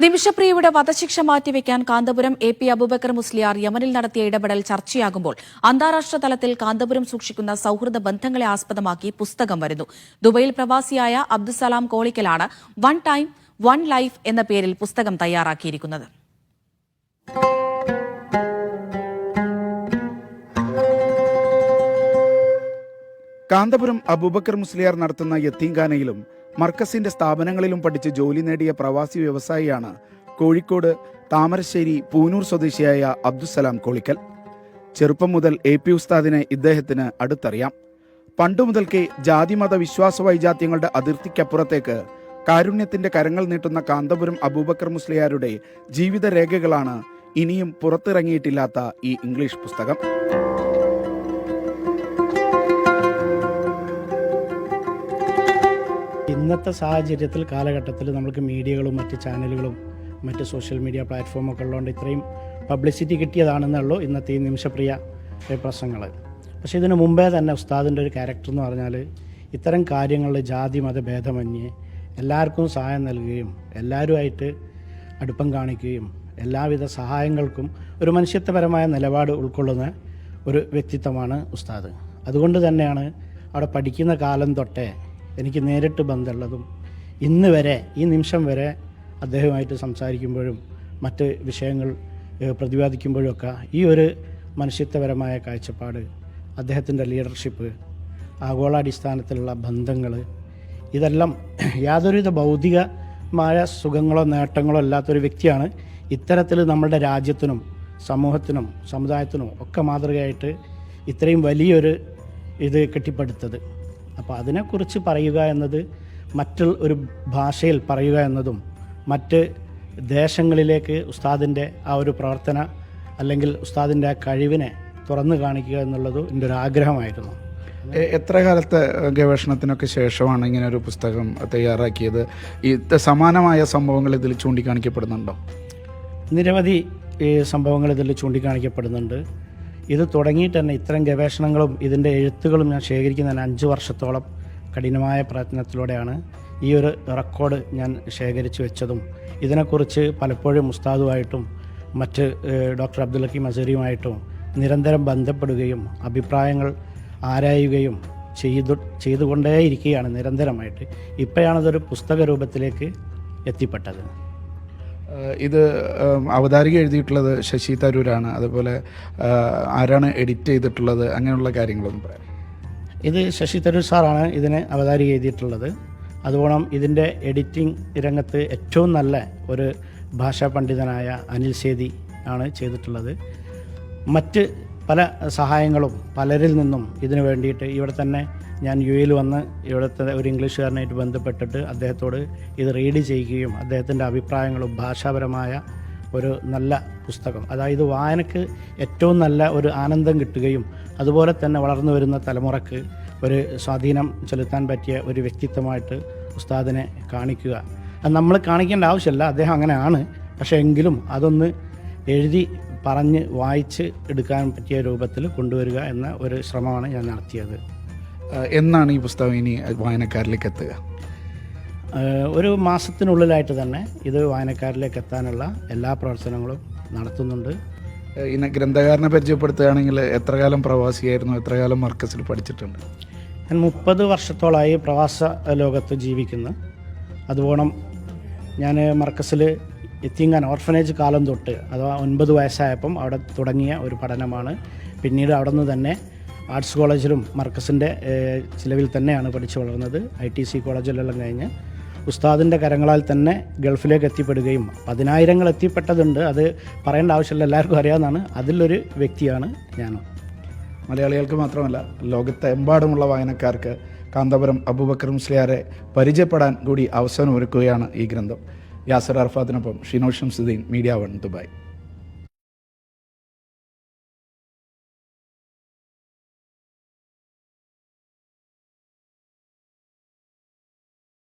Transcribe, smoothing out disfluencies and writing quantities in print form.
നിമിഷപ്രിയയുടെ വധശിക്ഷ മാറ്റിവെക്കാൻ കാന്തപുരം AP അബൂബക്കർ മുസ്ലിയാർ യമനിൽ നടത്തിയ ഇടപെടൽ ചർച്ചയാകുമ്പോൾ അന്താരാഷ്ട്ര തലത്തിൽ കാന്തപുരം സൂക്ഷിക്കുന്ന സൌഹൃദ ബന്ധങ്ങളെ ആസ്പദമാക്കി പുസ്തകം വരുന്നു. ദുബൈയിൽ പ്രവാസിയായ അബ്ദുസലാം കോളിക്കലാണ് വൺ ടൈം വൺ ലൈഫ് എന്ന പേരിൽ പുസ്തകം തയ്യാറാക്കിയിരിക്കുന്നത്. കാന്തപുരം അബൂബക്കർ മുസ്ലിയാർ നടത്തുന്ന യത്തീംഖാനയിലും മർക്കസിന്റെ സ്ഥാപനങ്ങളിലും പഠിച്ച് ജോലി നേടിയ പ്രവാസി വ്യവസായിയാണ് കോഴിക്കോട് താമരശ്ശേരി പൂനൂർ സ്വദേശിയായ അബ്ദുസലാം കോളിക്കൽ. ചെറുപ്പം മുതൽ AP ഉസ്താദിനെ ഇദ്ദേഹത്തിന് അടുത്തറിയാം. പണ്ടുമുതൽക്കേ ജാതിമത വിശ്വാസ വൈജാത്യങ്ങളുടെ അതിർത്തിക്കപ്പുറത്തേക്ക് കാരുണ്യത്തിന്റെ കരങ്ങൾ നീട്ടുന്ന കാന്തപുരം അബൂബക്കർ മുസ്ലിയാരുടെ ജീവിതരേഖകളാണ് ഇനിയും പുറത്തിറങ്ങിയിട്ടില്ലാത്ത ഈ ഇംഗ്ലീഷ് പുസ്തകം. ഇന്നത്തെ സാഹചര്യത്തിൽ കാലഘട്ടത്തിൽ നമുക്ക് മീഡിയകളും മറ്റ് ചാനലുകളും മറ്റ് സോഷ്യൽ മീഡിയ പ്ലാറ്റ്ഫോമൊക്കെ ഉള്ളതുകൊണ്ട് ഇത്രയും പബ്ലിസിറ്റി കിട്ടിയതാണെന്നുള്ളൂ ഇന്നത്തെ ഈ നിമിഷപ്രിയ പ്രസംഗങ്ങൾ. പക്ഷേ ഇതിനു മുമ്പേ തന്നെ ഉസ്താദിൻ്റെ ഒരു ക്യാരക്ടർ എന്ന് പറഞ്ഞാൽ ഇത്തരം കാര്യങ്ങളിൽ ജാതി മത ഭേദമന്യേ എല്ലാവർക്കും സഹായം നൽകുകയും എല്ലാവരുമായിട്ട് അടുപ്പം കാണിക്കുകയും എല്ലാവിധ സഹായങ്ങൾക്കും ഒരു മനുഷ്യത്വപരമായ നിലപാട് ഉൾക്കൊള്ളുന്ന ഒരു വ്യക്തിത്വമാണ് ഉസ്താദ്. അതുകൊണ്ട് തന്നെയാണ് അവിടെ പഠിക്കുന്ന കാലം തൊട്ടേ എനിക്ക് നേരിട്ട് ബന്ധമുള്ളതും ഇന്ന് വരെ ഈ നിമിഷം വരെ അദ്ദേഹവുമായിട്ട് സംസാരിക്കുമ്പോഴും മറ്റ് വിഷയങ്ങൾ പ്രതിപാദിക്കുമ്പോഴൊക്കെ ഈ ഒരു മനുഷ്യത്വപരമായ കാഴ്ചപ്പാട്, അദ്ദേഹത്തിൻ്റെ ലീഡർഷിപ്പ്, ആഗോളാടിസ്ഥാനത്തിലുള്ള ബന്ധങ്ങൾ, ഇതെല്ലാം യാതൊരുവിധ ഭൗതികമായ സുഖങ്ങളോ നേട്ടങ്ങളോ അല്ലാത്തൊരു വ്യക്തിയാണ് ഇത്തരത്തിൽ നമ്മുടെ രാജ്യത്തിനും സമൂഹത്തിനും സമുദായത്തിനും ഒക്കെ മാതൃകയായിട്ട് ഇത്രയും വലിയൊരു ഇത് കെട്ടിപ്പടുത്തത്. അപ്പോൾ അതിനെക്കുറിച്ച് പറയുക എന്നത് ഒരു ഭാഷയിൽ പറയുക എന്നതും മറ്റ് ദേശങ്ങളിലേക്ക് ഉസ്താദിൻ്റെ ആ ഒരു പ്രവർത്തന അല്ലെങ്കിൽ ഉസ്താദിൻ്റെ ആ കഴിവിനെ തുറന്നു കാണിക്കുക എന്നുള്ളത് എൻ്റെ ഒരു ആഗ്രഹമായിരുന്നു. എത്ര കാലത്തെ ഗവേഷണത്തിനൊക്കെ ശേഷമാണ് ഇങ്ങനെ ഒരു പുസ്തകം തയ്യാറാക്കിയത്? സമാനമായ സംഭവങ്ങൾ ഇതിൽ ചൂണ്ടിക്കാണിക്കപ്പെടുന്നുണ്ടോ? നിരവധി സംഭവങ്ങൾ ഇതിൽ ചൂണ്ടിക്കാണിക്കപ്പെടുന്നുണ്ട്. ഇത് തുടങ്ങിയിട്ട് തന്നെ ഇത്തരം ഗവേഷണങ്ങളും ഇതിൻ്റെ എഴുത്തുകളും ഞാൻ ശേഖരിക്കുന്നതിന് 5 വർഷത്തോളം കഠിനമായ പ്രയത്നത്തിലൂടെയാണ് ഈ ഒരു റെക്കോർഡ് ഞാൻ ശേഖരിച്ചു വെച്ചതും. ഇതിനെക്കുറിച്ച് പലപ്പോഴും ഉസ്താദുമായിട്ടും മറ്റ് ഡോക്ടർ അബ്ദുൽ ഹക്കീം അസരിയുമായിട്ടും നിരന്തരം ബന്ധപ്പെടുകയും അഭിപ്രായങ്ങൾ ആരായുകയും ചെയ്തുകൊണ്ടേയിരിക്കുകയാണ് നിരന്തരമായിട്ട്. ഇപ്പോഴാണതൊരു പുസ്തക രൂപത്തിലേക്ക് എത്തിപ്പെട്ടത്. ഇത് അവതാരിക എഴുതിയിട്ടുള്ളത് ശശി തരൂരാണ്. അതുപോലെ ആരാണ് എഡിറ്റ് ചെയ്തിട്ടുള്ളത്? അങ്ങനെയുള്ള കാര്യങ്ങളൊന്നും പറയാം. ഇത് ശശി തരൂർ സാറാണ് ഇതിന് അവതാരിക എഴുതിയിട്ടുള്ളത്. അതുപോലെ ഇതിൻ്റെ എഡിറ്റിംഗ് രംഗത്ത് ഏറ്റവും നല്ല ഒരു ഭാഷാ പണ്ഡിതനായ അനിൽ സേതി ആണ് ചെയ്തിട്ടുള്ളത്. മറ്റ് പല സഹായങ്ങളും പലരിൽ നിന്നും ഇതിനു വേണ്ടിയിട്ട് ഇവിടെ തന്നെ ഞാൻ UAE വന്ന് ഇവിടുത്തെ ഒരു ഇംഗ്ലീഷുകാരനായിട്ട് ബന്ധപ്പെട്ടിട്ട് അദ്ദേഹത്തോട് ഇത് റീഡ് ചെയ്യുകയും അദ്ദേഹത്തിൻ്റെ അഭിപ്രായങ്ങളും ഭാഷാപരമായ ഒരു നല്ല പുസ്തകം, അതായത് വായനക്ക് ഏറ്റവും നല്ല ഒരു ആനന്ദം കിട്ടുകയും അതുപോലെ തന്നെ വളർന്നു വരുന്ന തലമുറക്ക് ഒരു സ്വാധീനം ചെലുത്താൻ പറ്റിയ ഒരു വ്യക്തിത്വമായിട്ട് ഉസ്താദിനെ കാണിക്കുക. അത് നമ്മൾ കാണിക്കേണ്ട ആവശ്യമില്ല, അദ്ദേഹം അങ്ങനെയാണ്. പക്ഷേ എങ്കിലും അതൊന്ന് എഴുതി പറഞ്ഞ് വായിച്ച് എടുക്കാൻ പറ്റിയ രൂപത്തിൽ കൊണ്ടുവരിക എന്ന ഒരു ശ്രമമാണ് ഞാൻ നടത്തിയത്. എന്നാണ് ഈ പുസ്തകം ഇനി വായനക്കാരിലേക്ക് എത്തുക? ഒരു മാസത്തിനുള്ളിലായിട്ട് തന്നെ ഇത് വായനക്കാരിലേക്ക് എത്താനുള്ള എല്ലാ പ്രവർത്തനങ്ങളും നടത്തുന്നുണ്ട്. ഇന്ന് ഗ്രന്ഥകാരനെ പരിചയപ്പെടുത്തുകയാണെങ്കിൽ എത്ര കാലം പ്രവാസിയായിരുന്നു, എത്ര കാലം മർക്കസിൽ പഠിച്ചിട്ടുണ്ട്? ഞാൻ 30 വർഷത്തോളമായി പ്രവാസ ലോകത്ത് ജീവിക്കുന്നു. അതുപോലെ ഞാൻ മർക്കസിൽ യത്തീംഖാന ഓർഫനേജ് കാലം തൊട്ട് അഥവാ 9 വയസ്സായപ്പം അവിടെ തുടങ്ങിയ ഒരു പഠനമാണ്. പിന്നീട് അവിടെ നിന്ന് തന്നെ ആർട്സ് കോളേജിലും മർക്കസിൻ്റെ ചിലവിൽ തന്നെയാണ് പഠിച്ചു വളർന്നത്. ITC കോളേജിലെല്ലാം കഴിഞ്ഞ് ഉസ്താദിൻ്റെ കരങ്ങളാൽ തന്നെ ഗൾഫിലേക്ക് എത്തിപ്പെടുകയും 10,000 എത്തിപ്പെട്ടതുണ്ട്. അത് പറയേണ്ട ആവശ്യമില്ല, എല്ലാവർക്കും അറിയാവുന്നതാണ്. അതിലൊരു വ്യക്തിയാണ് ഞാനും. മലയാളികൾക്ക് മാത്രമല്ല ലോകത്തെമ്പാടുമുള്ള വായനക്കാർക്ക് കാന്തപുരം അബൂബക്കർ മുസ്ലിയാരെ പരിചയപ്പെടാൻ കൂടി അവസരം ഒരുക്കുകയാണ് ഈ ഗ്രന്ഥം. യാസർ അർഫാത്തിനൊപ്പം ഷിനോ ഷംസുദ്ദീൻ, മീഡിയ 1 ദുബായ്.